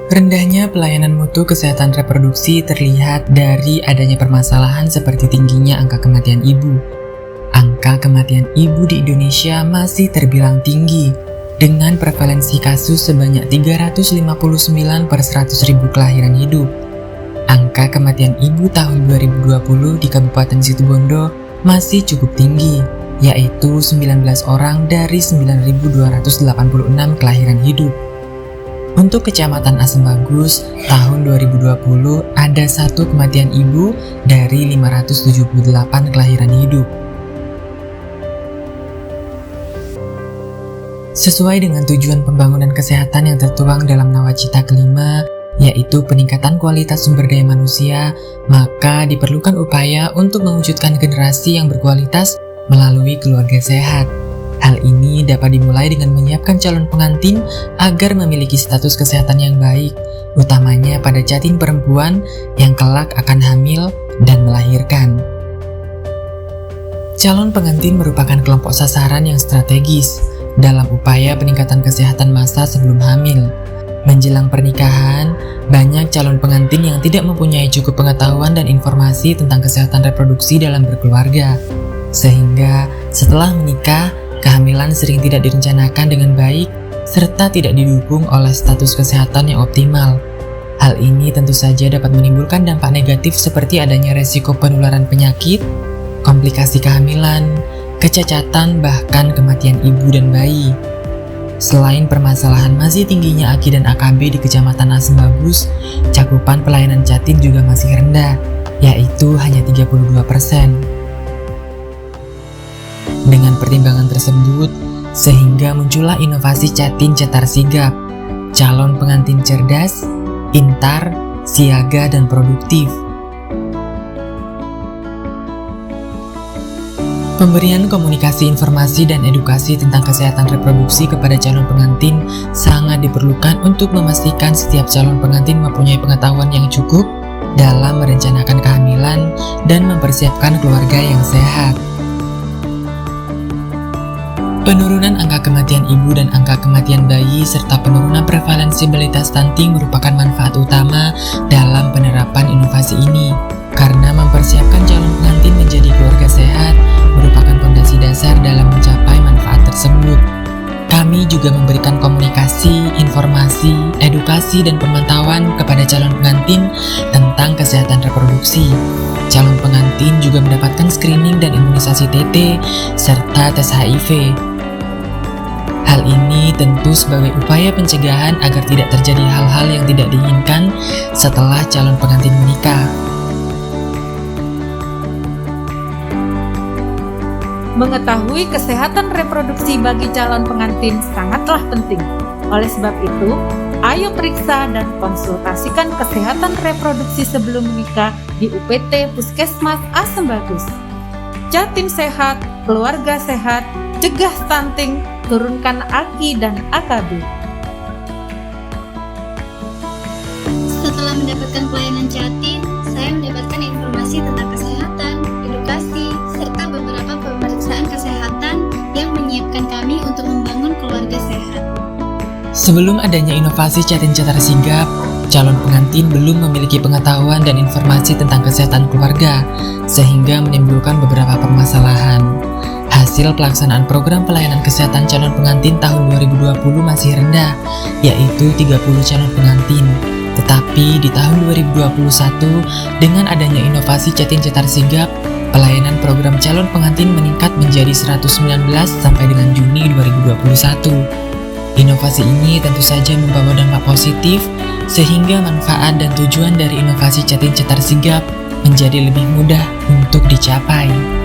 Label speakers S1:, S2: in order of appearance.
S1: Rendahnya pelayanan mutu kesehatan reproduksi terlihat dari adanya permasalahan seperti tingginya angka kematian ibu. Angka kematian ibu di Indonesia masih terbilang tinggi, dengan prevalensi kasus sebanyak 359 per 100.000 kelahiran hidup. Angka kematian ibu tahun 2020 di Kabupaten Situbondo masih cukup tinggi, yaitu 19 orang dari 9.286 kelahiran hidup. Untuk Kecamatan Asem Bagus, tahun 2020 ada 1 kematian ibu dari 578 kelahiran hidup. Sesuai dengan tujuan pembangunan kesehatan yang tertuang dalam Nawacita kelima, yaitu peningkatan kualitas sumber daya manusia, maka diperlukan upaya untuk mewujudkan generasi yang berkualitas melalui keluarga sehat. Hal ini dapat dimulai dengan menyiapkan calon pengantin agar memiliki status kesehatan yang baik, utamanya pada jatin perempuan yang kelak akan hamil dan melahirkan. Calon pengantin merupakan kelompok sasaran yang strategis dalam upaya peningkatan kesehatan masa sebelum hamil. Menjelang pernikahan, banyak calon pengantin yang tidak mempunyai cukup pengetahuan dan informasi tentang kesehatan reproduksi dalam berkeluarga. Sehingga setelah menikah, kehamilan sering tidak direncanakan dengan baik serta tidak didukung oleh status kesehatan yang optimal. Hal ini tentu saja dapat menimbulkan dampak negatif seperti adanya resiko penularan penyakit, komplikasi kehamilan, kecacatan, bahkan kematian ibu dan bayi. Selain permasalahan masih tingginya AKI dan AKB di Kecamatan Asem Bagus, cakupan pelayanan jatin juga masih rendah, yaitu hanya 32%. Dengan pertimbangan tersebut, sehingga muncullah inovasi jatin cetar sigap, calon pengantin cerdas, pintar, siaga, dan produktif. Pemberian komunikasi informasi dan edukasi tentang kesehatan reproduksi kepada calon pengantin sangat diperlukan untuk memastikan setiap calon pengantin mempunyai pengetahuan yang cukup dalam merencanakan kehamilan dan mempersiapkan keluarga yang sehat. Penurunan angka kematian ibu dan angka kematian bayi serta penurunan prevalensi balita stunting merupakan manfaat utama dalam penerapan inovasi ini, karena mempersiapkan calon pengantin menjadi keluarga sehat merupakan fondasi dasar dalam mencapai manfaat tersebut. Kami juga memberikan komunikasi, informasi, edukasi, dan pemantauan kepada calon pengantin tentang kesehatan reproduksi. Calon pengantin juga mendapatkan screening dan imunisasi TT serta tes HIV. Hal ini tentu sebagai upaya pencegahan agar tidak terjadi hal-hal yang tidak diinginkan setelah calon pengantin menikah.
S2: Mengetahui kesehatan reproduksi bagi calon pengantin sangatlah penting. Oleh sebab itu, ayo periksa dan konsultasikan kesehatan reproduksi sebelum menikah di UPT Puskesmas Asem Bagus. Jatim sehat, keluarga sehat, cegah stunting, turunkan AKI dan AKB.
S3: Setelah mendapatkan pelayanan jatin, saya mendapatkan informasi tentang kesehatan, edukasi, serta beberapa pemeriksaan kesehatan yang menyiapkan kami untuk membangun keluarga sehat.
S1: Sebelum adanya inovasi jatin cetar sigap, calon pengantin belum memiliki pengetahuan dan informasi tentang kesehatan keluarga, sehingga menimbulkan beberapa permasalahan. Hasil pelaksanaan program pelayanan kesehatan calon pengantin tahun 2020 masih rendah, yaitu 30 calon pengantin. Tetapi di tahun 2021, dengan adanya inovasi jatin cetar sigap, pelayanan program calon pengantin meningkat menjadi 119 sampai dengan Juni 2021. Inovasi ini tentu saja membawa dampak positif, sehingga manfaat dan tujuan dari inovasi jatin cetar sigap menjadi lebih mudah untuk dicapai.